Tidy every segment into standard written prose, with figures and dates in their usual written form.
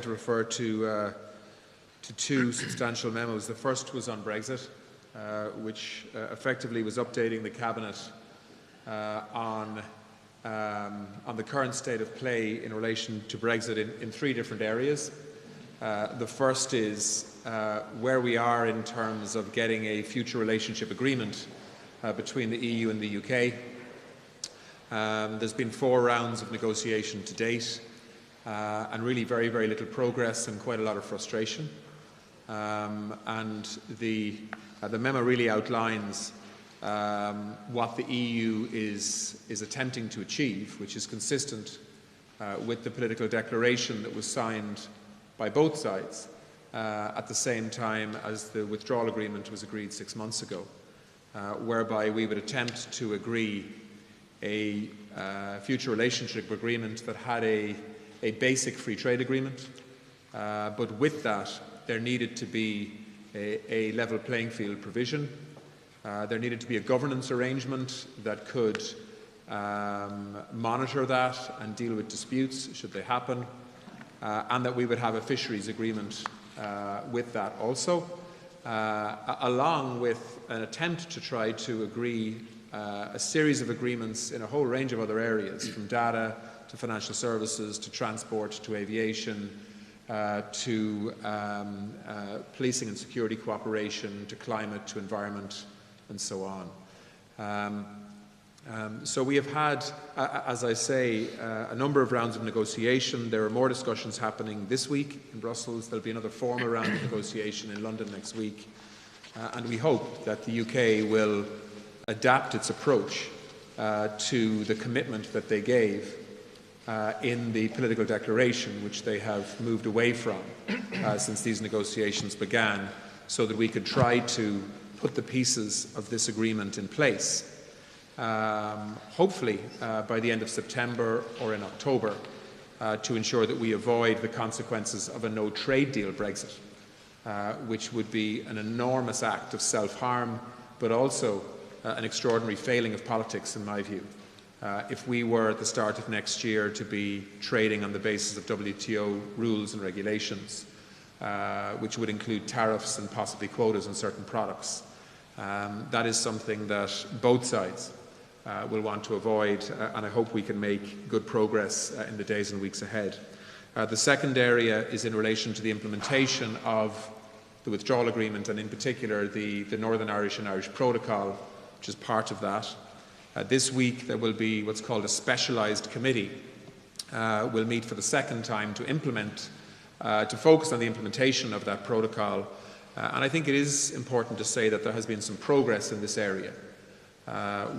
want to refer to two substantial memos. The first was on Brexit, which effectively was updating the Cabinet on the current state of play in relation to Brexit in three different areas. The first is where we are in terms of getting a future relationship agreement between the EU and the UK. There's been 4 rounds of negotiation to date, and really very, very little progress and quite a lot of frustration. And the memo really outlines what the EU is attempting to achieve, which is consistent with the political declaration that was signed by both sides at the same time as the withdrawal agreement was agreed 6 months ago, whereby we would attempt to agree a future relationship agreement that had a basic free trade agreement, but with that there needed to be a level playing field provision. There needed to be a governance arrangement that could monitor that and deal with disputes should they happen, and that we would have a fisheries agreement with that also, along with an attempt to try to agree a series of agreements in a whole range of other areas, from data to financial services to transport to aviation to policing and security cooperation to climate to environment and so on. So we have had, as I say, a number of rounds of negotiation. There are more discussions happening this week in Brussels. There'll be another formal round of negotiation in London next week. And we hope that the UK will adapt its approach to the commitment that they gave in the political declaration, which they have moved away from since these negotiations began, so that we could try to put the pieces of this agreement in place, hopefully by the end of September or in October, to ensure that we avoid the consequences of a no-trade deal Brexit, which would be an enormous act of self-harm, but also an extraordinary failing of politics, in my view. If we were at the start of next year to be trading on the basis of WTO rules and regulations, which would include tariffs and possibly quotas on certain products, that is something that both sides will want to avoid, and I hope we can make good progress in the days and weeks ahead. The second area is in relation to the implementation of the withdrawal agreement, and in particular the Northern Irish and Irish Protocol, which is part of that. This week there will be what's called a specialised committee. We'll meet for the second time to focus on the implementation of that protocol. And I think it is important to say that there has been some progress in this area,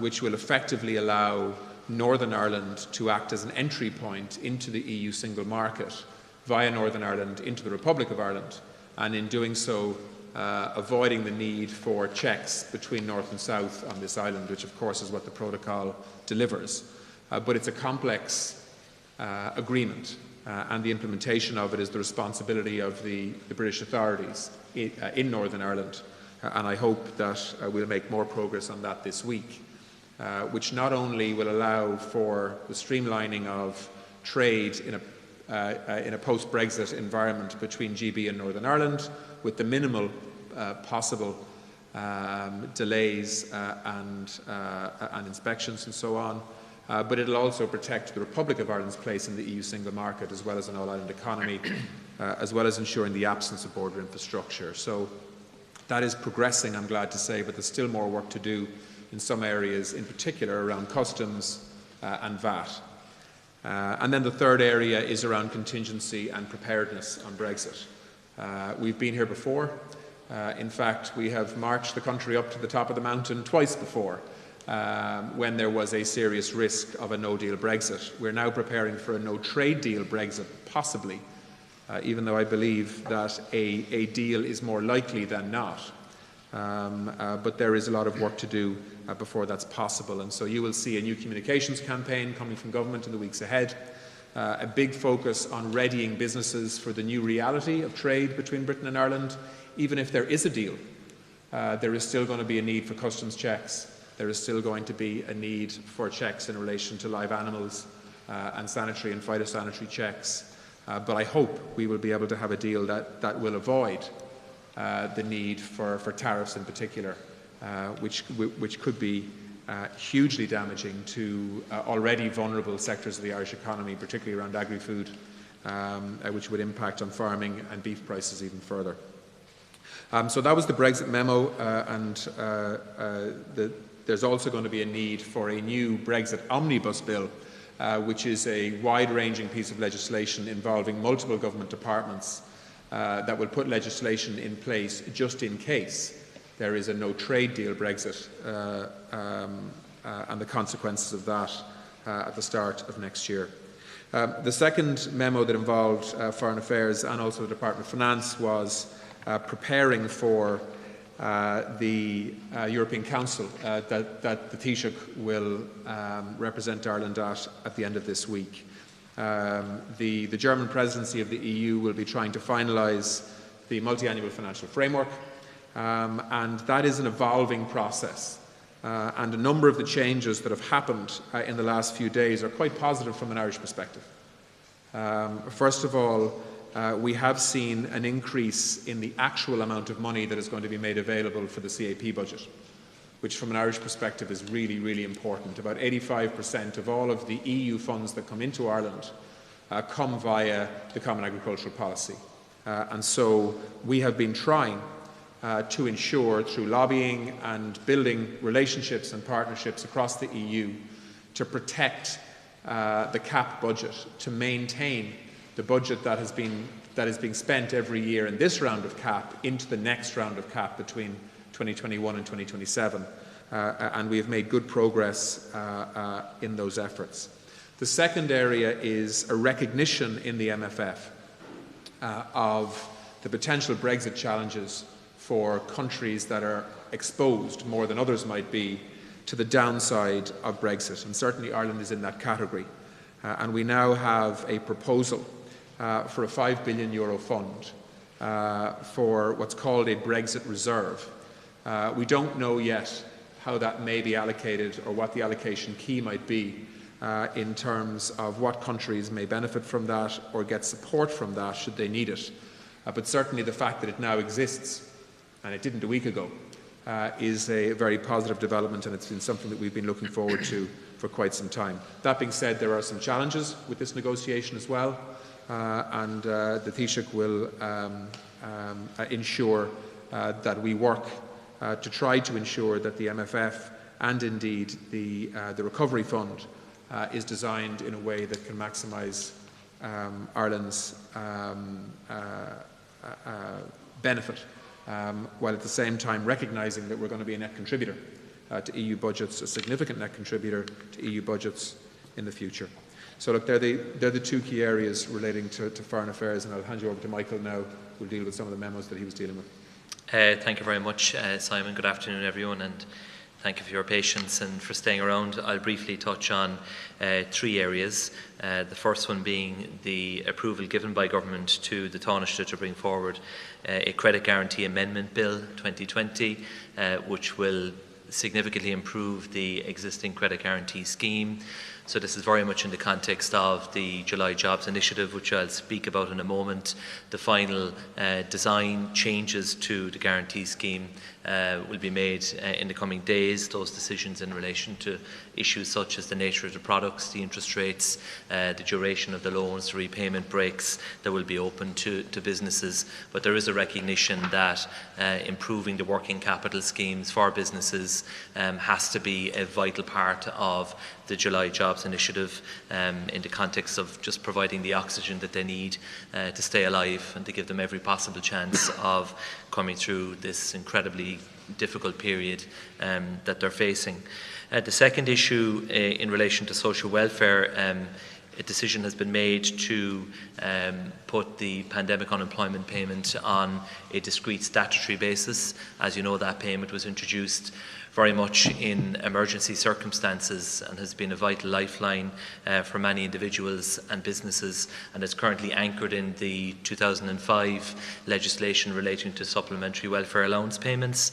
which will effectively allow Northern Ireland to act as an entry point into the EU single market via Northern Ireland into the Republic of Ireland, and in doing so avoiding the need for checks between north and south on this island, which of course is what the protocol delivers. But it's a complex agreement, and the implementation of it is the responsibility of the British authorities in Northern Ireland, and I hope that we'll make more progress on that this week, which not only will allow for the streamlining of trade in a post-Brexit environment between GB and Northern Ireland, with the minimal possible delays and inspections and so on, but it will also protect the Republic of Ireland's place in the EU single market, as well as an all-island economy, as well as ensuring the absence of border infrastructure. So that is progressing, I'm glad to say, but there's still more work to do in some areas, in particular around customs and VAT. And then the third area is around contingency and preparedness on Brexit. We've been here before. In fact, we have marched the country up to the top of the mountain twice before, when there was a serious risk of a no-deal Brexit. We're now preparing for a no-trade deal Brexit, possibly, even though I believe that a deal is more likely than not. But there is a lot of work to do before that's possible. And so you will see a new communications campaign coming from government in the weeks ahead, a big focus on readying businesses for the new reality of trade between Britain and Ireland. Even if there is a deal, there is still going to be a need for customs checks. There is still going to be a need for checks in relation to live animals and sanitary and phytosanitary checks. But I hope we will be able to have a deal that will avoid the need for tariffs in particular, which could be hugely damaging to already vulnerable sectors of the Irish economy, particularly around agri-food, which would impact on farming and beef prices even further. So that was the Brexit memo, there's also going to be a need for a new Brexit omnibus bill, which is a wide-ranging piece of legislation involving multiple government departments that will put legislation in place just in case there is a no-trade deal Brexit and the consequences of that at the start of next year. The second memo that involved Foreign Affairs and also the Department of Finance was preparing for the European Council that the Taoiseach will represent Ireland at the end of this week. The German presidency of the EU will be trying to finalise the multi-annual financial framework, and that is an evolving process. And a number of the changes that have happened in the last few days are quite positive from an Irish perspective. First of all, we have seen an increase in the actual amount of money that is going to be made available for the CAP budget, which from an Irish perspective is really, really important. About 85% of all of the EU funds that come into Ireland come via the Common Agricultural Policy. And so we have been trying to ensure through lobbying and building relationships and partnerships across the EU to protect the CAP budget, to maintain the budget that is being spent every year in this round of CAP into the next round of CAP between 2021 and 2027. And we have made good progress in those efforts. The second area is a recognition in the MFF of the potential Brexit challenges for countries that are exposed more than others might be to the downside of Brexit. And certainly Ireland is in that category. And we now have a proposal for a €5 billion fund for what's called a Brexit reserve. We don't know yet how that may be allocated or what the allocation key might be in terms of what countries may benefit from that or get support from that should they need it. But certainly the fact that it now exists, and it didn't a week ago, is a very positive development, and it's been something that we've been looking forward to for quite some time. That being said, there are some challenges with this negotiation as well, and the Taoiseach will ensure that we work to try to ensure that the MFF and indeed the Recovery Fund is designed in a way that can maximise Ireland's benefit, while at the same time recognising that we're going to be a net contributor to EU budgets, a significant net contributor to EU budgets in the future. So look, they're the two key areas relating to foreign affairs, and I'll hand you over to Michael now, who'll deal with some of the memos that he was dealing with. Thank you very much, Simon. Good afternoon, everyone, and thank you for your patience and for staying around. I'll briefly touch on three areas. The first one being the approval given by Government to the Taoiseach to bring forward a Credit Guarantee Amendment Bill 2020, which will significantly improve the existing credit guarantee scheme. So this is very much in the context of the July Jobs Initiative, which I'll speak about in a moment. The final design changes to the guarantee scheme will be made in the coming days. Those decisions in relation to issues such as the nature of the products, the interest rates, the duration of the loans, the repayment breaks that will be open to businesses. But there is a recognition that improving the working capital schemes for businesses has to be a vital part of the July Jobs Initiative in the context of just providing the oxygen that they need to stay alive and to give them every possible chance of coming through this incredibly difficult period that they're facing. The second issue in relation to social welfare, a decision has been made to put the pandemic unemployment payment on a discrete statutory basis. As you know, that payment was introduced very much in emergency circumstances and has been a vital lifeline for many individuals and businesses, and is currently anchored in the 2005 legislation relating to supplementary welfare allowance payments.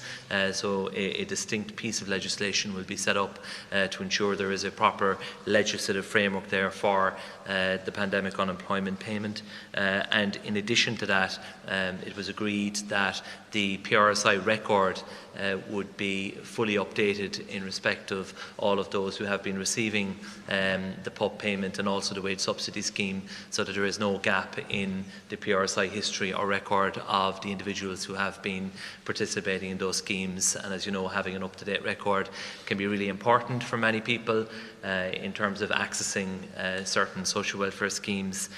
So a distinct piece of legislation will be set up to ensure there is a proper legislative framework there for the pandemic unemployment payment. And in addition to that, it was agreed that the PRSI record would be fully updated in respect of all of those who have been receiving the PUP payment and also the wage subsidy scheme, so that there is no gap in the PRSI history or record of the individuals who have been participating in those schemes. And as you know, having an up-to-date record can be really important for many people in terms of accessing certain social welfare schemes.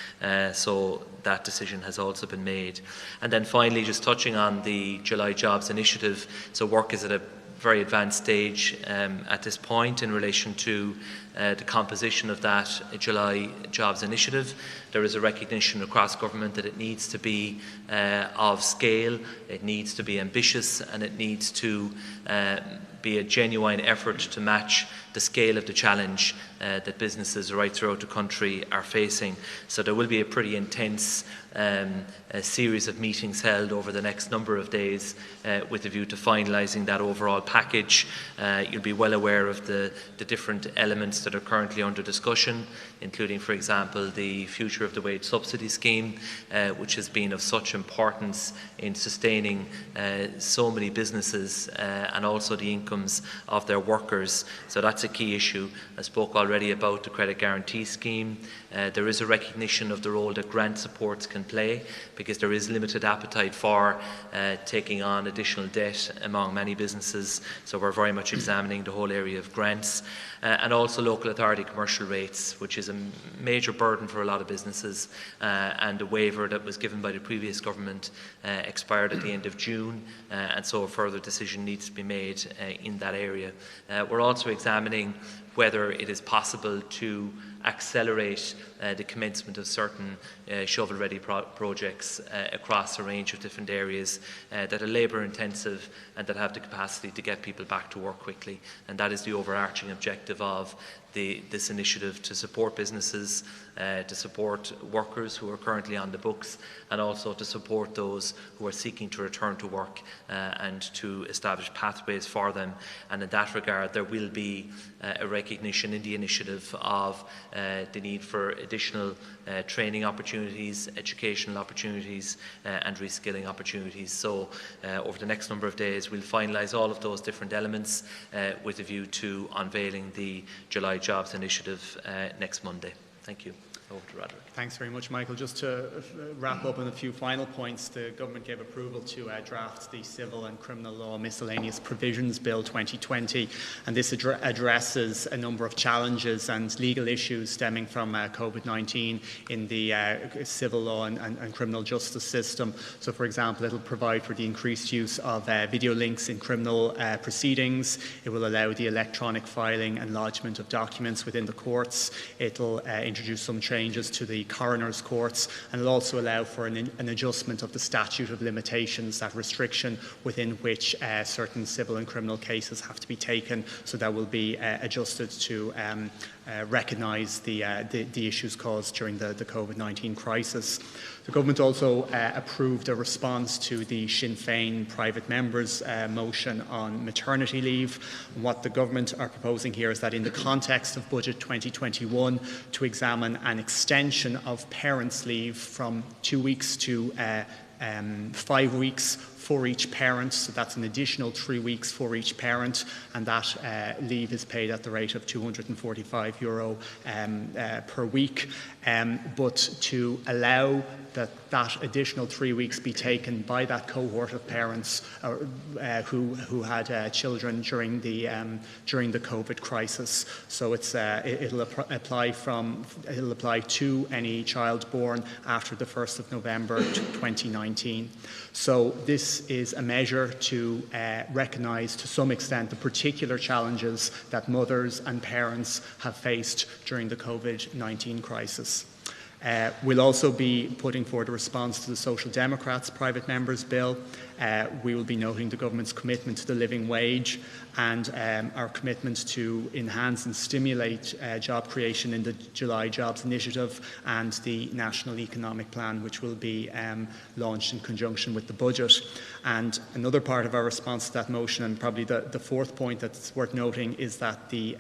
So that decision has also been made. And then finally, just touching on the July Jobs Initiative, so work is at a very advanced stage at this point in relation to the composition of that July Jobs Initiative. There is a recognition across government that it needs to be of scale, it needs to be ambitious, and it needs to be a genuine effort to match the scale of the challenge that businesses right throughout the country are facing. So there will be a pretty intense a series of meetings held over the next number of days with a view to finalising that overall package. You'll be well aware of the different elements that are currently under discussion, including, for example, the future of the wage subsidy scheme, which has been of such importance in sustaining so many businesses and also the incomes of their workers. So that's a key issue. I spoke already about the credit guarantee scheme. There is a recognition of the role that grant supports can play, because there is limited appetite for taking on additional debt among many businesses. So we're very much examining the whole area of grants. And also local authority commercial rates, which is a major burden for a lot of businesses, and a waiver that was given by the previous government expired at the end of June, and so a further decision needs to be made in that area. We're also examining whether it is possible to accelerate the commencement of certain shovel-ready projects across a range of different areas that are labour intensive and that have the capacity to get people back to work quickly. And that is the overarching objective of this initiative, to support businesses, to support workers who are currently on the books, and also to support those who are seeking to return to work and to establish pathways for them. And in that regard, there will be a recognition in the initiative of the need for additional training opportunities, educational opportunities, and reskilling opportunities. So over the next number of days, we'll finalise all of those different elements with a view to unveiling the July Jobs Initiative next Monday. Thank you. Over to Roderick. Thanks very much, Michael. Just to wrap up on a few final points, the government gave approval to draft the Civil and Criminal Law Miscellaneous Provisions Bill 2020, and this addresses a number of challenges and legal issues stemming from COVID-19 in the civil law and criminal justice system. So, for example, it will provide for the increased use of video links in criminal proceedings. It will allow the electronic filing and lodgement of documents within the courts. It will introduce some changes to the coroner's courts, and it'll also allow for an adjustment of the statute of limitations, that restriction within which certain civil and criminal cases have to be taken. So that will be adjusted to recognise the issues caused during the COVID-19 crisis. The government also approved a response to the Sinn Féin private members' motion on maternity leave. And what the government are proposing here is that in the context of Budget 2021, to examine an extension of parents' leave from 2 weeks to 5 weeks for each parent. So that's an additional 3 weeks for each parent, and that leave is paid at the rate of €245 per week. But to allow that additional 3 weeks be taken by that cohort of parents who had children during the COVID crisis. So it'll apply to any child born after the 1st of November 2019. So this is a measure to recognise to some extent the particular challenges that mothers and parents have faced during the COVID-19 crisis. We'll also be putting forward a response to the Social Democrats' private members' bill. We will be noting the government's commitment to the living wage and our commitment to enhance and stimulate job creation in the July Jobs Initiative and the National Economic Plan, which will be launched in conjunction with the budget. And another part of our response to that motion, and probably the fourth point that's worth noting, is that the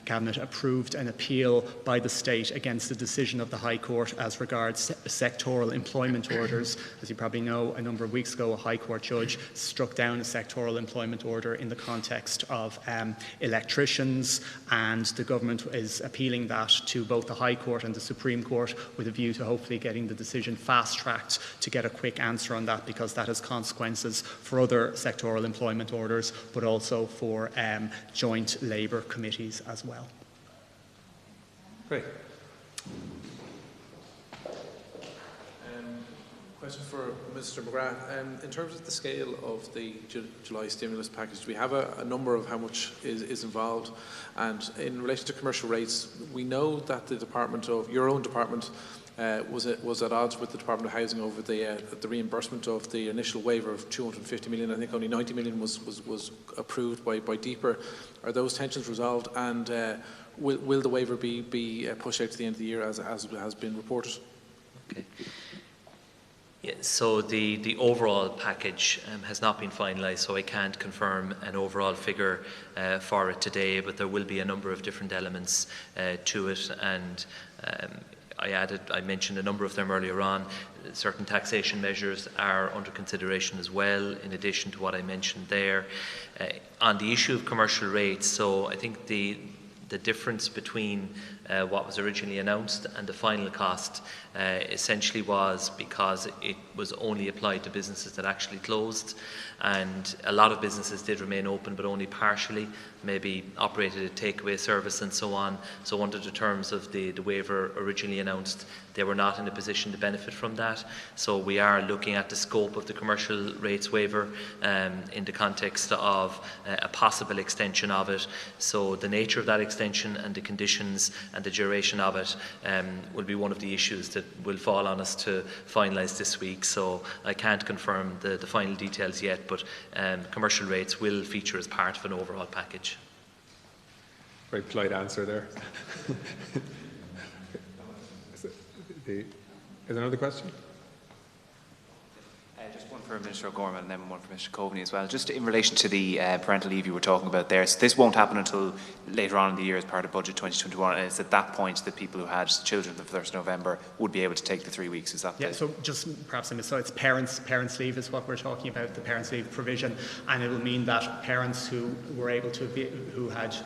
Cabinet approved an appeal by the state against the decision of the High Court as regards sectoral employment orders. As you probably know, a number of weeks ago, a High Court judge struck down a sectoral employment order in the context of electricians, and the government is appealing that to both the High Court and the Supreme Court with a view to hopefully getting the decision fast-tracked to get a quick answer on that, because that has consequences for other sectoral employment orders, but also for joint labour committees as well. Great. Question for Mr. McGrath. In terms of the scale of the July stimulus package, do we have a number of how much is involved? And in relation to commercial rates, we know that the your own department was at odds with the Department of Housing over the reimbursement of the initial waiver of 250 million. I think only 90 million was approved by DEPR. Are those tensions resolved? And will the waiver be pushed out to the end of the year as has been reported? Okay. Yeah, so the overall package has not been finalised, so I can't confirm an overall figure for it today, but there will be a number of different elements to it, and I mentioned a number of them earlier on. Certain taxation measures are under consideration as well, in addition to what I mentioned there. On the issue of commercial rates, so I think the difference between what was originally announced and the final cost essentially was because it was only applied to businesses that actually closed, and a lot of businesses did remain open but only partially, maybe operated a takeaway service and so on. So under the terms of the waiver originally announced, they were not in a position to benefit from that. So we are looking at the scope of the commercial rates waiver in the context of a possible extension of it. So the nature of that extension and the conditions and the duration of it will be one of the issues that will fall on us to finalise this week. So I can't confirm the final details yet, but commercial rates will feature as part of an overall package. Very polite answer there. Is there another question? Just one for Minister O'Gorman and then one for Mr. Coveney as well. Just in relation to the parental leave you were talking about there, so this won't happen until later on in the year as part of Budget 2021, and it's at that point that people who had children the 1st of November would be able to take the 3 weeks, is that Yeah, so just perhaps I missed, so it's parents leave is what we're talking about, the parents leave provision, and it will mean that parents who were able to be, who had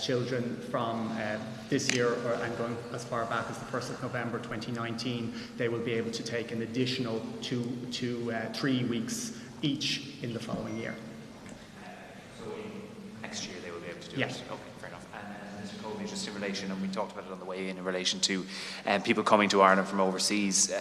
children from this year and going as far back as the 1st of November 2019, they will be able to take an additional 3 weeks each in the following year. So next year they will be able to do Yes. it? Okay, fair enough. And Mr. Coveney, just in relation, and we talked about it on the way in relation to people coming to Ireland from overseas,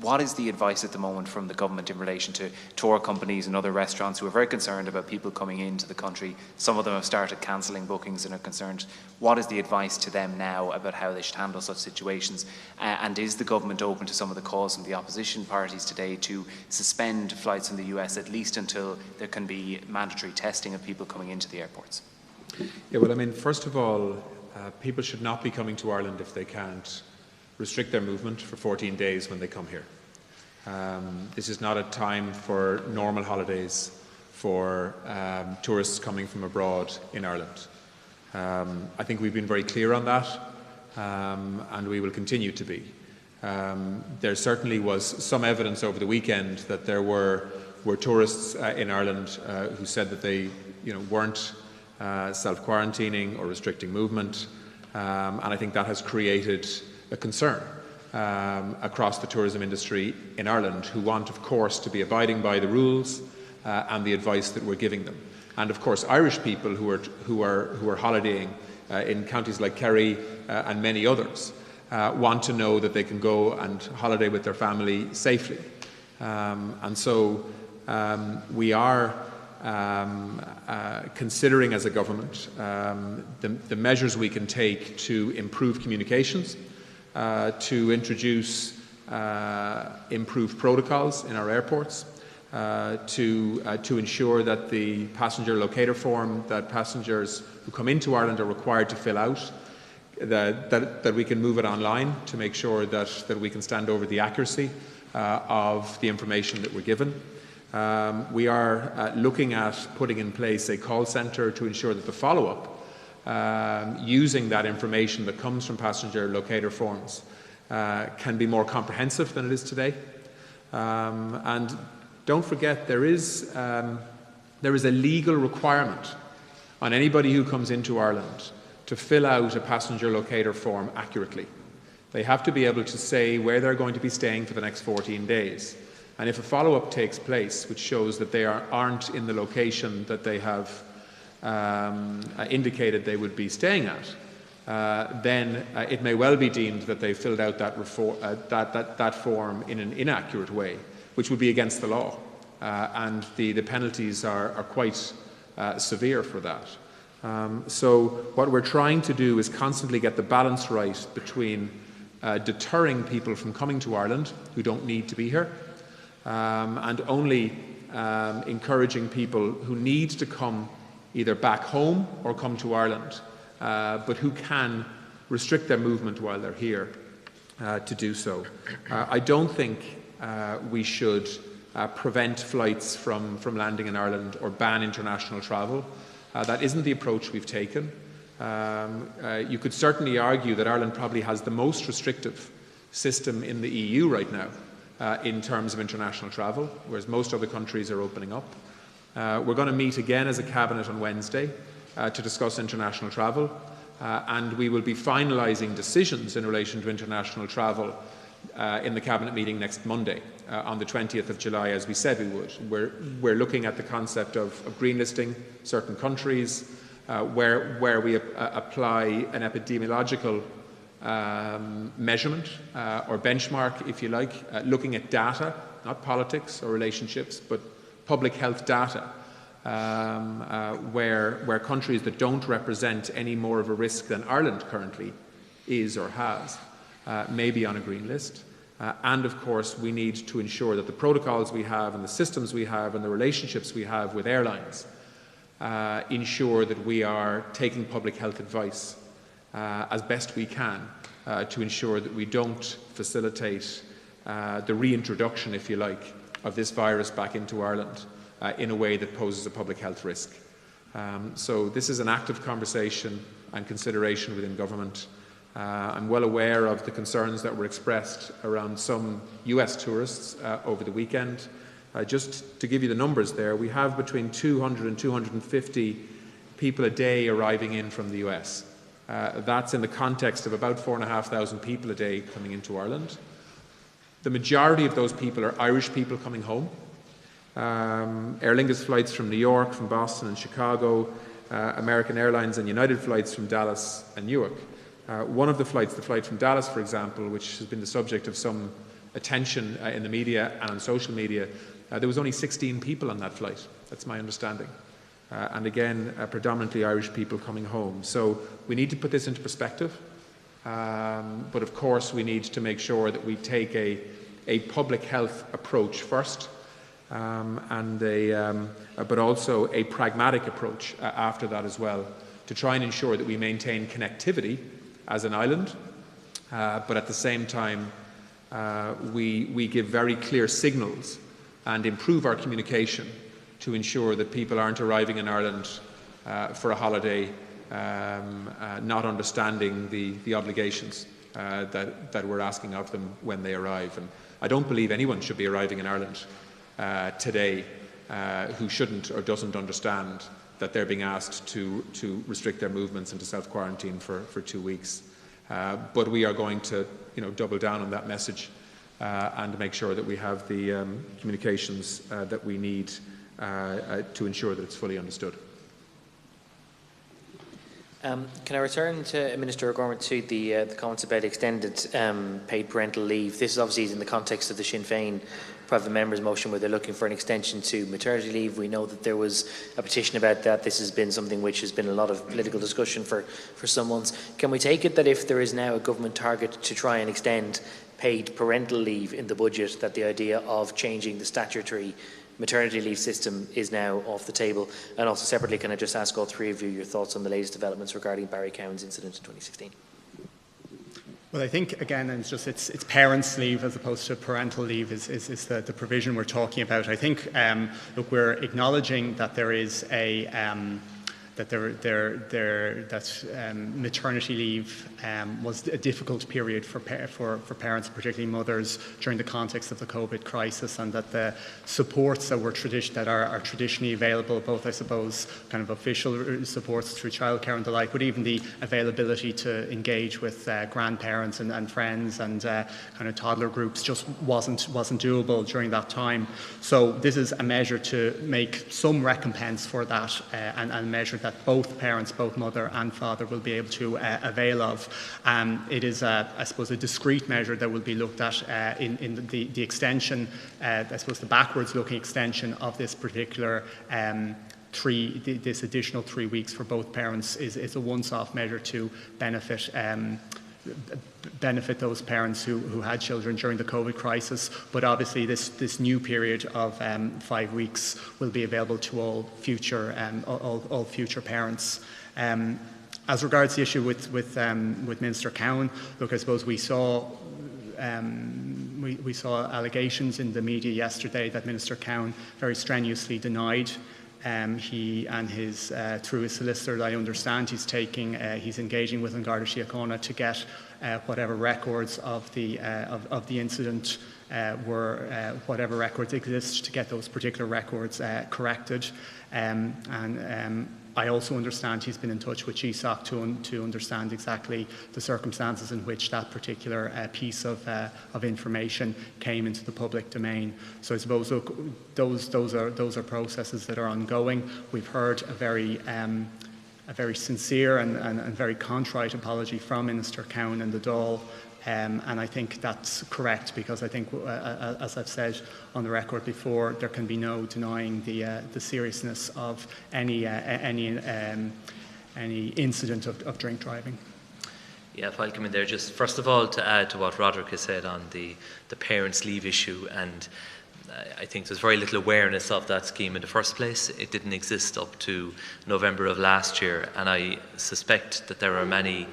what is the advice at the moment from the government in relation to tour companies and other restaurants who are very concerned about people coming into the country? Some of them have started cancelling bookings and are concerned. What is the advice to them now about how they should handle such situations? And is the government open to some of the calls from the opposition parties today to suspend flights in the US at least until there can be mandatory testing of people coming into the airports? Yeah, well, I mean, first of all, people should not be coming to Ireland if they can't restrict their movement for 14 days when they come here. This is not a time for normal holidays for tourists coming from abroad in Ireland. I think we've been very clear on that, and we will continue to be. There certainly was some evidence over the weekend that there were tourists in Ireland who said that they weren't self-quarantining or restricting movement, and I think that has created a concern across the tourism industry in Ireland, who want, of course, to be abiding by the rules and the advice that we're giving them. And of course, Irish people who are holidaying in counties like Kerry and many others want to know that they can go and holiday with their family safely. And so we are considering as a government the measures we can take to improve communications to introduce improved protocols in our airports, to ensure that the passenger locator form that passengers who come into Ireland are required to fill out, that we can move it online to make sure that we can stand over the accuracy of the information that we're given. We are looking at putting in place a call centre to ensure that the follow-up using that information that comes from passenger locator forms can be more comprehensive than it is today. And don't forget, there is a legal requirement on anybody who comes into Ireland to fill out a passenger locator form accurately. They have to be able to say where they're going to be staying for the next 14 days. And if a follow-up takes place, which shows that they aren't in the location that they have indicated they would be staying at, then it may well be deemed that they filled out that form in an inaccurate way, which would be against the law. And the penalties are quite severe for that. So what we're trying to do is constantly get the balance right between deterring people from coming to Ireland who don't need to be here, and only encouraging people who need to come either back home or come to Ireland, but who can restrict their movement while they're here to do so. I don't think we should prevent flights from landing in Ireland or ban international travel. That isn't the approach we've taken. You could certainly argue that Ireland probably has the most restrictive system in the EU right now in terms of international travel, whereas most other countries are opening up. We're going to meet again as a Cabinet on Wednesday to discuss international travel, and we will be finalising decisions in relation to international travel in the Cabinet meeting next Monday, on the 20th of July, as we said we would. We're looking at the concept of greenlisting certain countries, where we apply an epidemiological measurement or benchmark, if you like, looking at data, not politics or relationships, but public health data, where countries that don't represent any more of a risk than Ireland currently is or has may be on a green list. And of course, we need to ensure that the protocols we have and the systems we have and the relationships we have with airlines ensure that we are taking public health advice as best we can to ensure that we don't facilitate the reintroduction, if you like, of this virus back into Ireland in a way that poses a public health risk. So this is an active conversation and consideration within government. I'm well aware of the concerns that were expressed around some US tourists over the weekend. Just to give you the numbers there, we have between 200 and 250 people a day arriving in from the US. That's in the context of about 4,500 people a day coming into Ireland. The majority of those people are Irish people coming home. Aer Lingus flights from New York, from Boston and Chicago, American Airlines and United flights from Dallas and Newark. One of the flights, the flight from Dallas, for example, which has been the subject of some attention in the media and on social media, there was only 16 people on that flight. That's my understanding. And again, predominantly Irish people coming home. So we need to put this into perspective. But of course, we need to make sure that we take a public health approach first, but also a pragmatic approach after that as well, to try and ensure that we maintain connectivity as an island, but at the same time we give very clear signals and improve our communication to ensure that people aren't arriving in Ireland for a holiday not understanding the obligations that we're asking of them when they arrive. And I don't believe anyone should be arriving in Ireland today who shouldn't or doesn't understand that they're being asked to restrict their movements and to self-quarantine for 2 weeks. But we are going to double down on that message and make sure that we have the communications that we need to ensure that it's fully understood. Can I return to Minister O'Gorman to the comments about extended paid parental leave? This obviously is in the context of the Sinn Féin private member's motion where they're looking for an extension to maternity leave. We know that there was a petition about that. This has been something which has been a lot of political discussion for some months. Can we take it that if there is now a government target to try and extend paid parental leave in the budget, that the idea of changing the statutory maternity leave system is now off the table? And also separately, can I just ask all three of you your thoughts on the latest developments regarding Barry Cowan's incident in 2016? Well, I think, again, it's parents' leave as opposed to parental leave is the provision we're talking about. I think, look, we're acknowledging that there is a maternity leave was a difficult period for parents, particularly mothers, during the context of the COVID crisis, and that the supports that are traditionally available, both, I suppose, kind of official supports through childcare and the like, but even the availability to engage with grandparents and friends and kind of toddler groups just wasn't doable during that time. So this is a measure to make some recompense for that and a measure that both parents, both mother and father, will be able to avail of. It is, I suppose, a discrete measure that will be looked at in the extension, I suppose the backwards-looking extension of this particular this additional 3 weeks for both parents is a once-off measure to benefit those parents who had children during the COVID crisis. But obviously this new period of 5 weeks will be available to all future parents. As regards the issue with Minister Cowan, look, I suppose we saw allegations in the media yesterday that Minister Cowan very strenuously denied. He and his through his solicitor, I understand, he's engaging with An Garda Síochána to get whatever records of the incident whatever records exist, to get those particular records corrected. I also understand he's been in touch with GSOC to understand exactly the circumstances in which that particular piece of information came into the public domain. So I suppose, look, those are processes that are ongoing. We've heard a very sincere and very contrite apology from Minister Cowan and the Dáil. And I think that's correct, because I think, as I've said on the record before, there can be no denying the seriousness of any incident of drink driving. Yeah, if I'll come in there, just first of all to add to what Roderick has said on the parents' leave issue, and I think there's very little awareness of that scheme in the first place. It didn't exist up to November of last year, and I suspect that there are many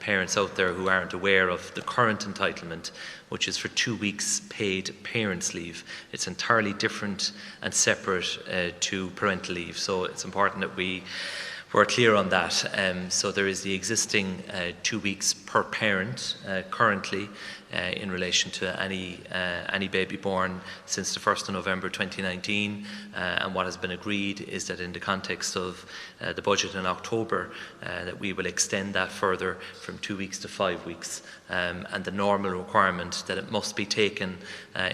parents out there who aren't aware of the current entitlement, which is for 2 weeks paid parents' leave. It's entirely different and separate to parental leave, so it's important that we're clear on that. So there is the existing 2 weeks per parent currently in relation to any baby born since the 1st of November 2019, and what has been agreed is that in the context of the budget in October that we will extend that further from 2 weeks to 5 weeks, and the normal requirement that it must be taken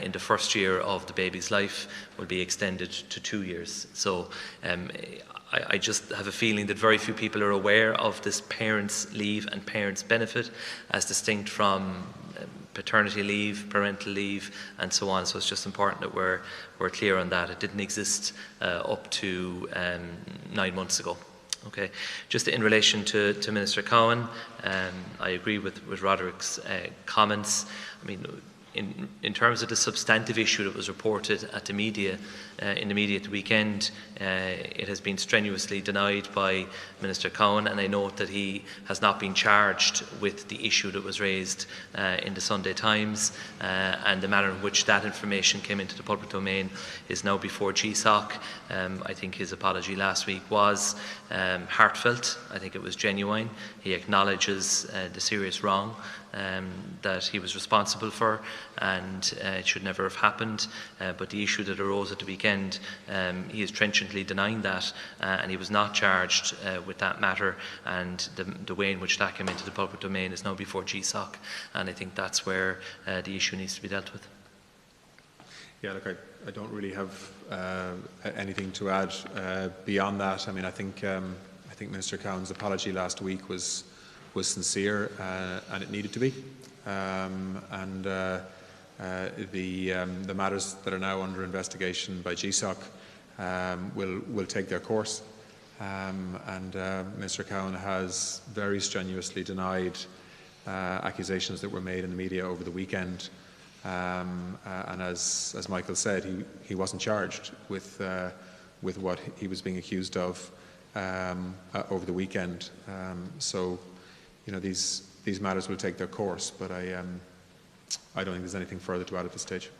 in the first year of the baby's life will be extended to 2 years. So I just have a feeling that very few people are aware of this parents' leave and parents' benefit as distinct from paternity leave, parental leave, and so on. So it's just important that we're clear on that. It didn't exist up to 9 months ago. Okay, just in relation to Minister Cowan, I agree with Roderick's comments. I mean, in terms of the substantive issue that was reported at the media, in the media at the weekend, it has been strenuously denied by Minister Cowan, and I note that he has not been charged with the issue that was raised in the Sunday Times, and the manner in which that information came into the public domain is now before GSOC. I think his apology last week was heartfelt. I think it was genuine. He acknowledges the serious wrong that he was responsible for, and it should never have happened. But the issue that arose at the weekend, he is trenchantly denying that, and he was not charged with that matter, and the way in which that came into the public domain is now before GSOC, and I think that's where the issue needs to be dealt with. Yeah, look, I don't really have anything to add beyond that. I mean, I think Minister Cowan's apology last week was sincere, and it needed to be. the matters that are now under investigation by GSOC will take their course. And Mr. Cowan has very strenuously denied accusations that were made in the media over the weekend. And as Michael said, he wasn't charged with what he was being accused of over the weekend. So, these matters will take their course, but I don't think there's anything further to add at this stage.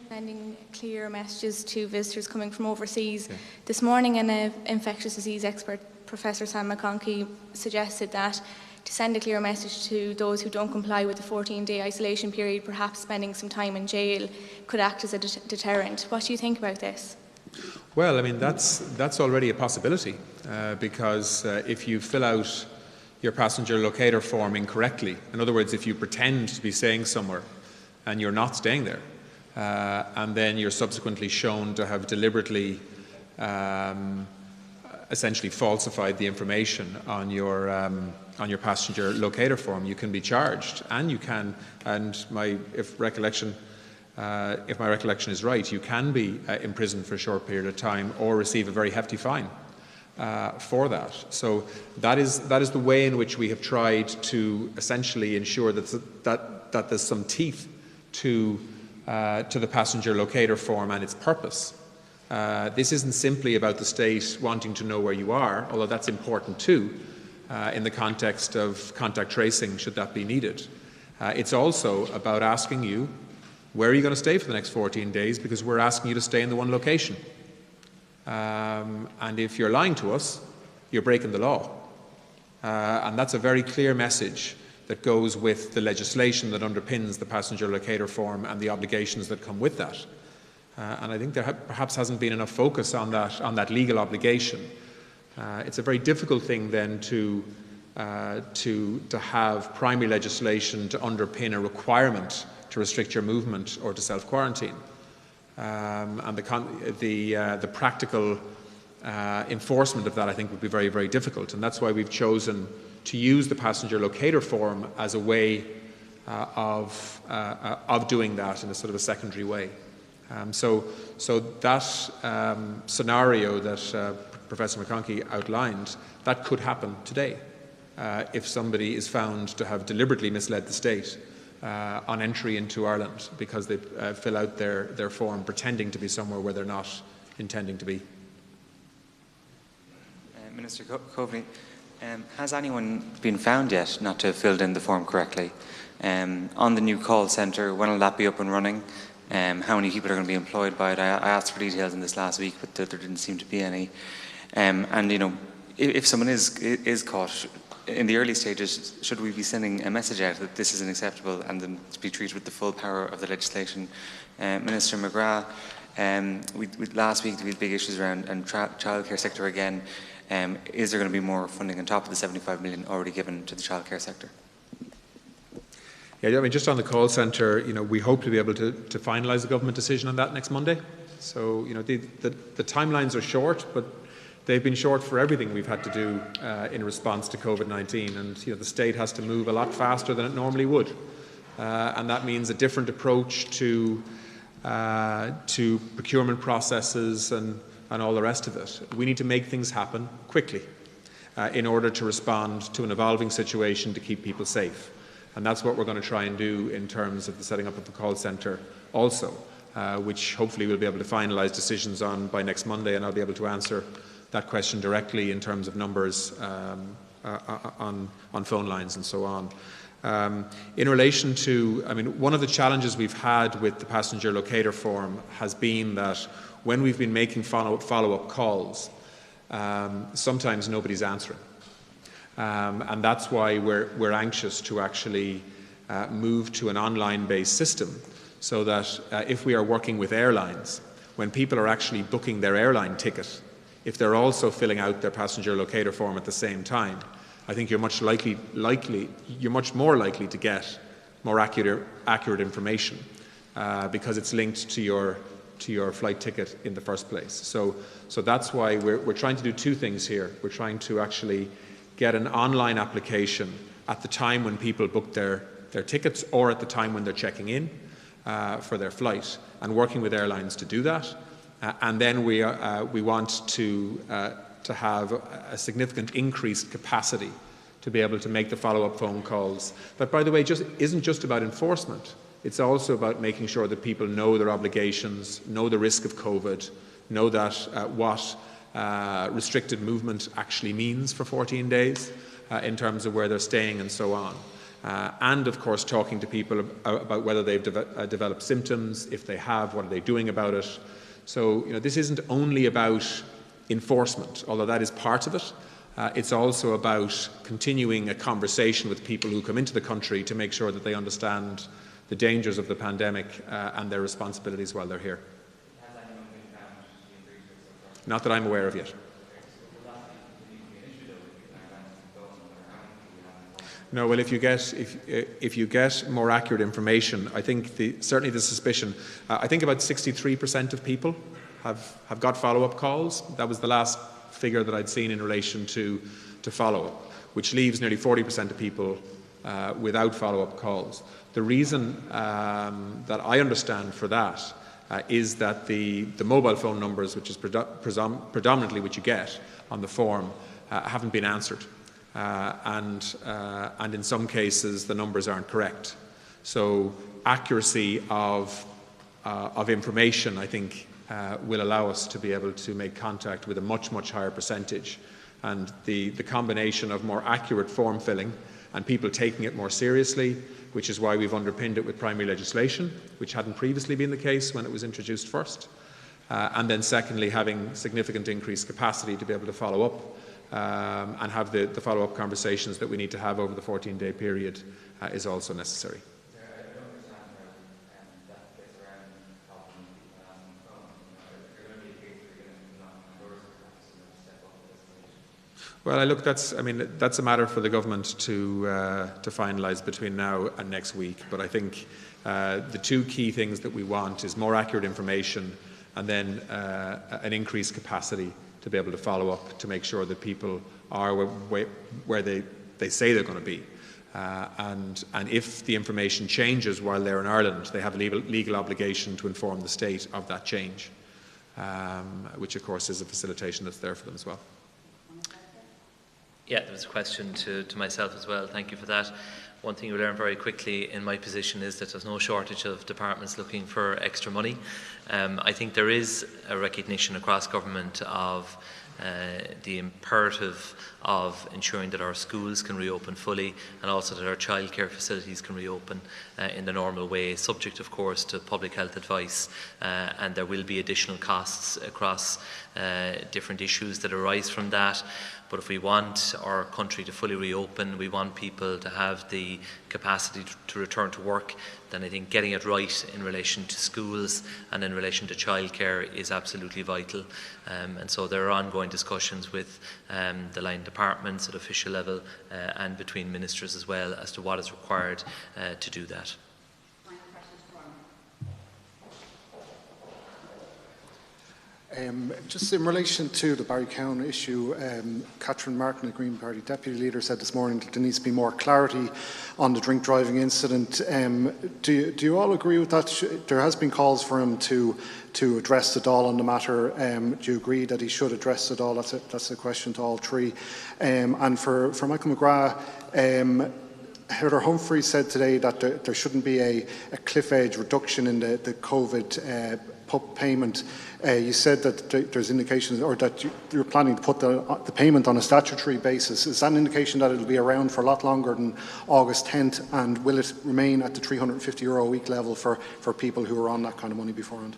Sending clear messages to visitors coming from overseas. Yeah. This morning, an infectious disease expert, Professor Sam McConkey, suggested that to send a clear message to those who don't comply with the 14-day isolation period, perhaps spending some time in jail could act as a deterrent. What do you think about this? Well, I mean, that's already a possibility because if you fill out your passenger locator form incorrectly, in other words, if you pretend to be staying somewhere and you're not staying there, and then you're subsequently shown to have deliberately essentially falsified the information on your passenger locator form, you can be charged, and you can, and if my recollection is right, you can be imprisoned for a short period of time or receive a very hefty fine for that. So that is the way in which we have tried to essentially ensure that there's some teeth to the passenger locator form and its purpose. This isn't simply about the state wanting to know where you are, although that's important too, in the context of contact tracing, should that be needed. It's also about asking you, where are you going to stay for the next 14 days, because we're asking you to stay in the one location. And if you're lying to us, you're breaking the law. And that's a very clear message that goes with the legislation that underpins the passenger locator form and the obligations that come with that. And I think there perhaps hasn't been enough focus on that legal obligation. It's a very difficult thing then to have primary legislation to underpin a requirement to restrict your movement or to self-quarantine. And the practical enforcement of that, I think, would be very, very difficult. And that's why we've chosen to use the passenger locator form as a way of doing that in a sort of a secondary way. So that scenario that Professor McConkey outlined, that could happen today if somebody is found to have deliberately misled the state on entry into Ireland because they fill out their form pretending to be somewhere where they're not intending to be. Minister Coveney, has anyone been found yet not to have filled in the form correctly? On the new call centre, when will that be up and running? How many people are going to be employed by it? I asked for details in this last week, but there didn't seem to be any. And if someone is caught in the early stages, should we be sending a message out that this isn't acceptable and them to be treated with the full power of the legislation? Minister McGrath, last week we had big issues around childcare sector again. Is there going to be more funding on top of the 75 million already given to the childcare sector? Yeah, I mean, just on the call centre, we hope to be able to finalise a government decision on that next Monday. So, the timelines are short, but they've been short for everything we've had to do in response to COVID-19, and the state has to move a lot faster than it normally would, and that means a different approach to procurement processes and all the rest of it. We need to make things happen quickly in order to respond to an evolving situation to keep people safe. And that's what we're going to try and do in terms of the setting up of the call centre also, which hopefully we'll be able to finalise decisions on by next Monday, and I'll be able to answer that question directly in terms of numbers on phone lines and so on. In relation to, one of the challenges we've had with the passenger locator form has been that when we've been making follow-up calls, sometimes nobody's answering. And that's why we're anxious to actually move to an online-based system, so that if we are working with airlines, when people are actually booking their airline ticket, if they're also filling out their passenger locator form at the same time, I think you're much more likely to get more accurate information because it's linked to your flight ticket in the first place. So that's why we're trying to do two things here. We're trying to actually get an online application at the time when people book their their tickets or at the time when they're checking in for their flight, and working with airlines to do that. And then we want to have a significant increased capacity to be able to make the follow-up phone calls. That, by the way, isn't just about enforcement. It's also about making sure that people know their obligations, know the risk of COVID, know that what restricted movement actually means for 14 days in terms of where they're staying and so on. And of course talking to people about whether they've developed symptoms. If they have, what are they doing about it? So this isn't only about enforcement, although that is part of it. It's also about continuing a conversation with people who come into the country to make sure that they understand the dangers of the pandemic and their responsibilities while they're here. Not that I'm aware of yet. No, well, if you get more accurate information, I think certainly the suspicion. I think about 63% of people have got follow-up calls. That was the last figure that I'd seen in relation to follow-up, which leaves nearly 40% of people without follow-up calls. The reason that I understand for that is that the mobile phone numbers, which is predominantly what you get on the form, haven't been answered. And in some cases the numbers aren't correct. So accuracy of information, I think, will allow us to be able to make contact with a much higher percentage. And the combination of more accurate form filling and people taking it more seriously, which is why we've underpinned it with primary legislation, which hadn't previously been the case when it was introduced first. And then secondly, having significant increased capacity to be able to follow up and have the follow-up conversations that we need to have over the 14-day period is also necessary. Well, look, that's a matter for the government to finalise between now and next week. But I think the two key things that we want is more accurate information and then an increased capacity to be able to follow up to make sure that people are where they say they're going to be. And if the information changes while they're in Ireland, they have a legal obligation to inform the state of that change, which of course is a facilitation that's there for them as well. Yeah, there was a question to myself as well. Thank you for that. One thing you learn very quickly in my position is that there's no shortage of departments looking for extra money. I think there is a recognition across government of the imperative of ensuring that our schools can reopen fully and also that our childcare facilities can reopen in the normal way, subject of course to public health advice, and there will be additional costs across different issues that arise from that. But if we want our country to fully reopen, we want people to have the capacity to return to work, then I think getting it right in relation to schools and in relation to childcare is absolutely vital. And so there are ongoing discussions with the line departments at official level and between ministers as well as to what is required to do that. Just in relation to the Barrycown issue, Catherine Martin, the Green Party Deputy Leader, said this morning that there needs to be more clarity on the drink driving incident. Do you all agree with that? There has been calls for him to address the Dáil on the matter. Do you agree that he should address the Dáil? That's a question to all three. And for Michael McGrath, Heather Humphrey said today that there shouldn't be a cliff edge reduction in the COVID PUP payment. You said that there's indications, or that you're planning to put the payment on a statutory basis. Is that an indication that it'll be around for a lot longer than August 10th, and will it remain at the €350 a week level for people who are on that kind of money beforehand?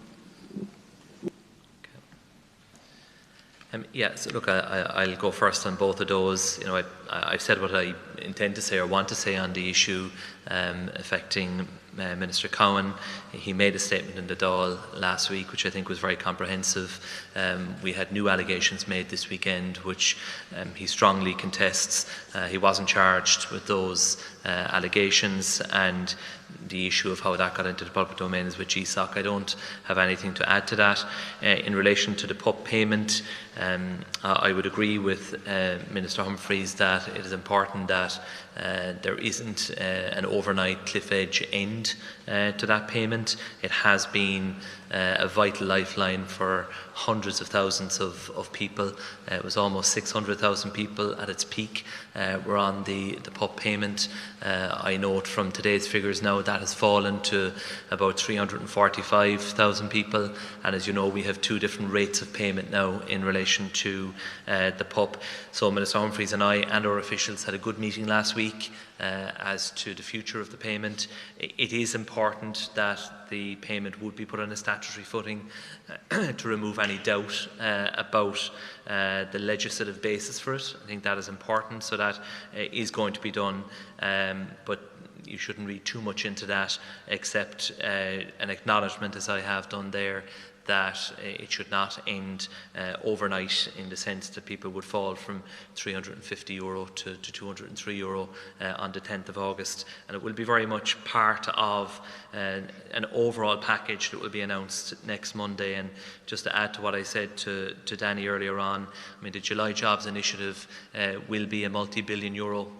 Yeah, so look, I'll go first on both of those. I've said what I intend to say or want to say on the issue affecting Minister Cowan. He made a statement in the Dáil last week, which I think was very comprehensive. We had new allegations made this weekend, which he strongly contests. He wasn't charged with those allegations, and the issue of how that got into the public domain is with GSOC. I don't have anything to add to that. In relation to the PUP payment, I would agree with Minister Humphreys that it is important that there isn't an overnight cliff edge end to that payment. It has been a vital lifeline for hundreds of thousands of people. It was almost 600,000 people at its peak were on the PUP payment. I note from today's figures now that has fallen to about 345,000 people, and as you know, we have two different rates of payment now in relation to the PUP. So Minister Humphreys and I and our officials had a good meeting last week as to the future of the payment. It is important that the payment would be put on a statutory footing to remove any doubt about the legislative basis for it. I think that is important, so that is going to be done, but you shouldn't read too much into that, except an acknowledgement, as I have done there, that it should not end overnight, in the sense that people would fall from €350 to €203 on the 10th of August. And it will be very much part of an overall package that will be announced next Monday. And just to add to what I said to Danny earlier on, I mean, the July Jobs Initiative will be a multi-billion euro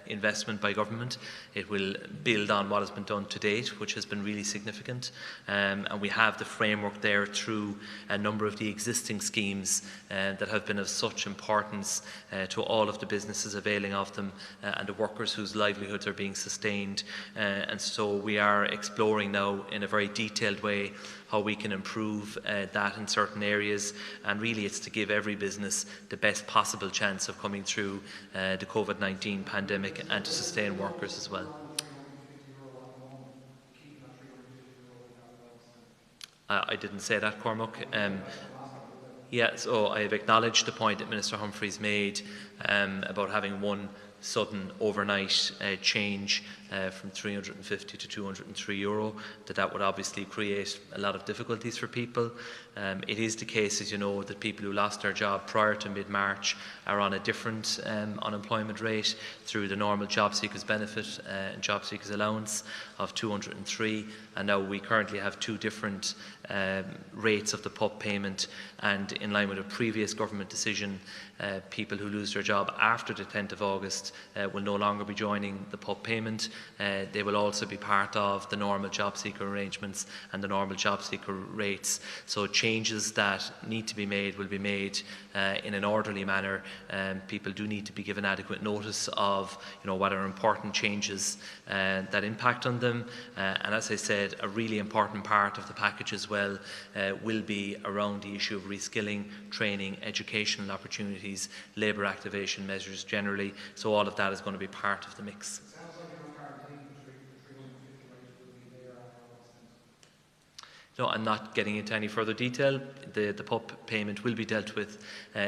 investment by government. It will build on what has been done to date, which has been really significant. And we have the framework there through a number of the existing schemes that have been of such importance to all of the businesses availing of them and the workers whose livelihoods are being sustained. And so we are exploring now in a very detailed way how we can improve that in certain areas, and really it's to give every business the best possible chance of coming through the COVID-19 pandemic and to sustain workers as well. I didn't say that, Cormac. Yeah, so I have acknowledged the point that Minister Humphreys made about having one sudden overnight change from 350 to 203 euro, that would obviously create a lot of difficulties for people. It is the case, as you know, that people who lost their job prior to mid-March are on a different unemployment rate through the normal job seekers benefit and job seekers allowance of 203, and now we currently have two different rates of the PUP payment, and in line with a previous government decision, people who lose their job after the 10th of August will no longer be joining the PUP payment. They will also be part of the normal job seeker arrangements and the normal job seeker rates. So changes that need to be made will be made in an orderly manner. People do need to be given adequate notice of, what are important changes that impact on them. And as I said, a really important part of the package as well will be around the issue of reskilling, training, educational opportunities, labour activation measures generally. So all of that is going to be part of the mix. No, I'm not getting into any further detail. The PUP payment will be dealt with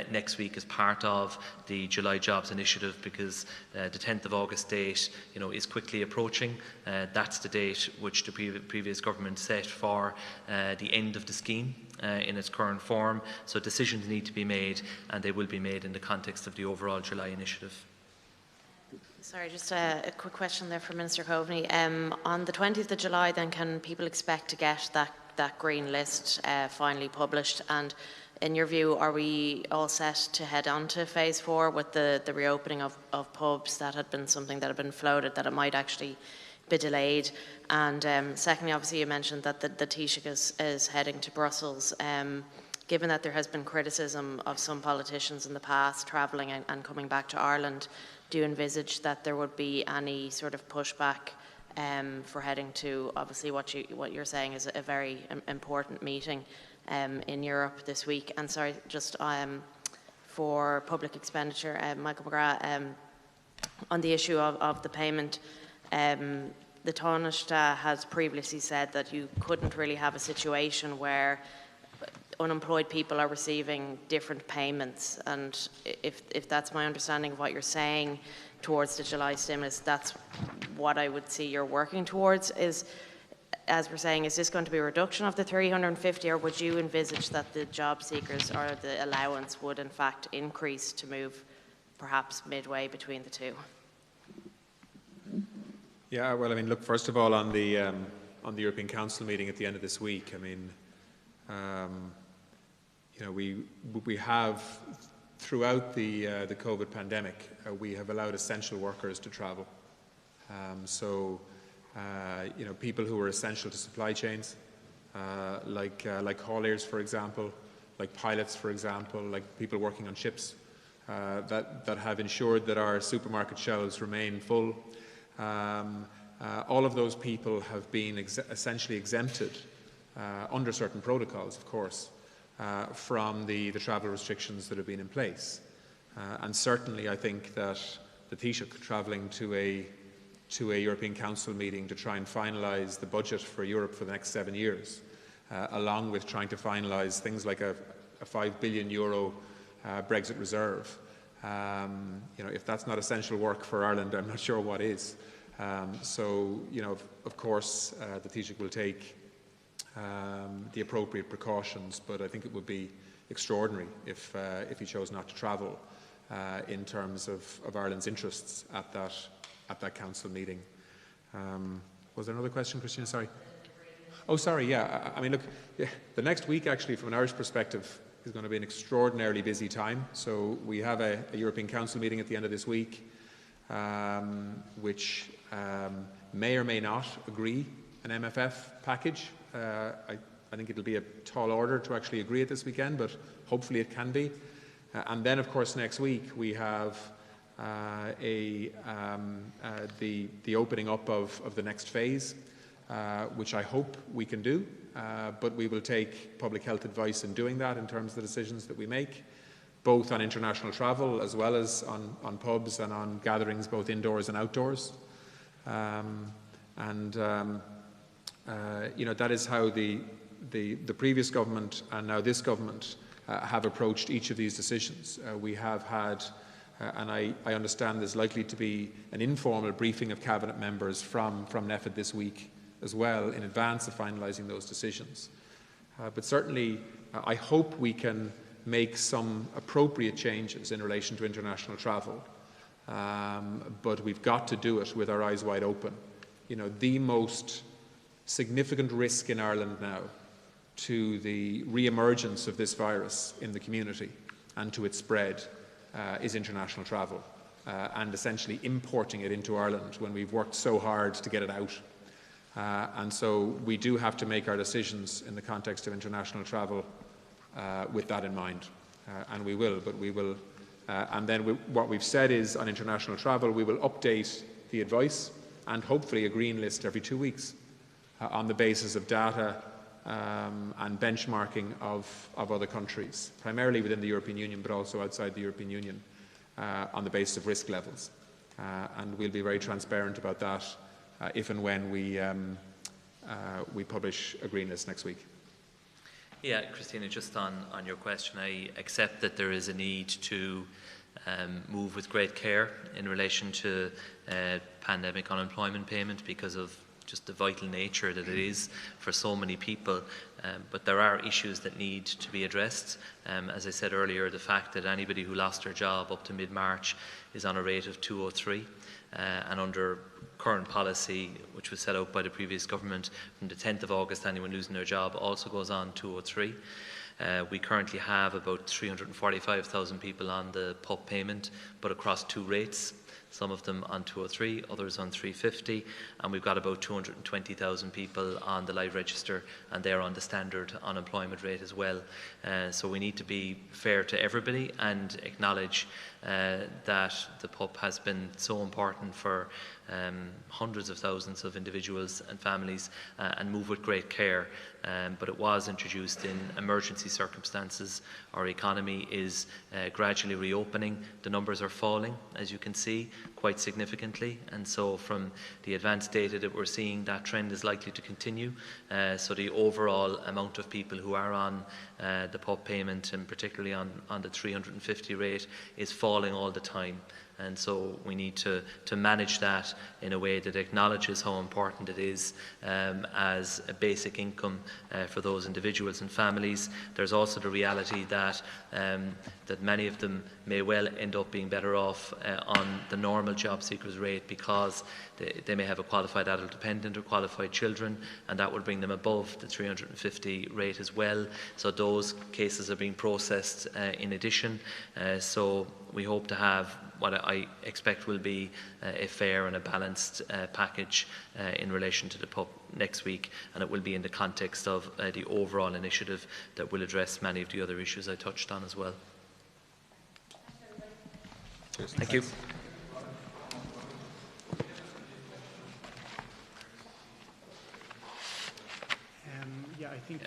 next week as part of the July Jobs Initiative, because the 10th of August date, is quickly approaching. That's the date which the previous government set for the end of the scheme in its current form. So decisions need to be made, and they will be made in the context of the overall July Initiative. Sorry, just a quick question there for Minister Coveney. On the 20th of July, then, can people expect to get that green list finally published? And in your view, are we all set to head on to phase 4 with the reopening of pubs? That had been something that had been floated, that it might actually be delayed. And secondly, obviously you mentioned that the Taoiseach is heading to Brussels. Given that there has been criticism of some politicians in the past travelling and coming back to Ireland, do you envisage that there would be any sort of pushback for heading to, obviously what you're saying is a very important meeting in Europe this week? And sorry, just for public expenditure, Michael McGrath, on the issue of the payment, the Taoiseach has previously said that you couldn't really have a situation where unemployed people are receiving different payments, and if that's my understanding of what you're saying towards the July stimulus, that's what I would see you're working towards is, as we're saying, is this going to be a reduction of the 350, or would you envisage that the job seekers or the allowance would in fact increase to move perhaps midway between the two? Yeah, well, I mean, look, first of all, on the European Council meeting at the end of this week, I mean, you know, we have, throughout the COVID pandemic, we have allowed essential workers to travel. You know, people who are essential to supply chains, like hauliers, for example, like pilots, for example, like people working on ships, that have ensured that our supermarket shelves remain full. All of those people have been essentially exempted, under certain protocols, of course, from the travel restrictions that have been in place. And certainly I think that the Taoiseach travelling to a European Council meeting to try and finalise the budget for Europe for the next 7 years, along with trying to finalise things like a €5 billion Brexit reserve. You know, if that's not essential work for Ireland, I'm not sure what is. You know, of course, the Taoiseach will take the appropriate precautions, but I think it would be extraordinary if he chose not to travel in terms of Ireland's interests at that council meeting. Was there another question, Christina? Sorry. Oh, sorry. Yeah. I mean, look, yeah, the next week, actually, from an Irish perspective, is going to be an extraordinarily busy time. So we have a European Council meeting at the end of this week, which may or may not agree an MFF package. I think it'll be a tall order to actually agree it this weekend, but hopefully it can be. And then, of course, next week we have the opening up of the next phase, which I hope we can do, but we will take public health advice in doing that in terms of the decisions that we make, both on international travel as well as on pubs and on gatherings both indoors and outdoors. You know, that is how the previous government and now this government have approached each of these decisions. We have had, and I understand there's likely to be an informal briefing of cabinet members from NEFID this week as well in advance of finalising those decisions. But certainly I hope we can make some appropriate changes in relation to international travel, but we've got to do it with our eyes wide open. You know, the most significant risk in Ireland now to the re-emergence of this virus in the community and to its spread is international travel and essentially importing it into Ireland when we've worked so hard to get it out. And so we do have to make our decisions in the context of international travel with that in mind, and we will. But we will, and then what we've said is on international travel, we will update the advice and hopefully a green list every 2 weeks on the basis of data and benchmarking of other countries, primarily within the European Union, but also outside the European Union, on the basis of risk levels. And we'll be very transparent about that if and when we publish a green list next week. Yeah, Christina, just on your question, I accept that there is a need to move with great care in relation to pandemic unemployment payment because of just the vital nature that it is for so many people. But there are issues that need to be addressed. As I said earlier, the fact that anybody who lost their job up to mid-March is on a rate of 203, and under current policy, which was set out by the previous government, from the 10th of August, anyone losing their job also goes on 203. We currently have about 345,000 people on the PUP payment, but across two rates. Some of them on 203, others on 350, and we've got about 220,000 people on the live register, and they're on the standard unemployment rate as well. So we need to be fair to everybody and acknowledge that the PUP has been so important for hundreds of thousands of individuals and families, and move with great care. But it was introduced in emergency circumstances. Our economy is gradually reopening. The numbers are falling, as you can see, quite quite significantly, and so from the advanced data that we're seeing, that trend is likely to continue. So the overall amount of people who are on the PUP payment, and particularly on the 350 rate, is falling all the time. And so we need to manage that in a way that acknowledges how important it is as a basic income for those individuals and families. There's also the reality that that many of them may well end up being better off on the normal job seekers rate, because they may have a qualified adult dependent or qualified children, and that would bring them above the 350 rate as well. So those cases are being processed in addition. So we hope to have what I expect will be a fair and a balanced package in relation to the PUP next week, and it will be in the context of the overall initiative that will address many of the other issues I touched on as well. Thank you. Yeah, I think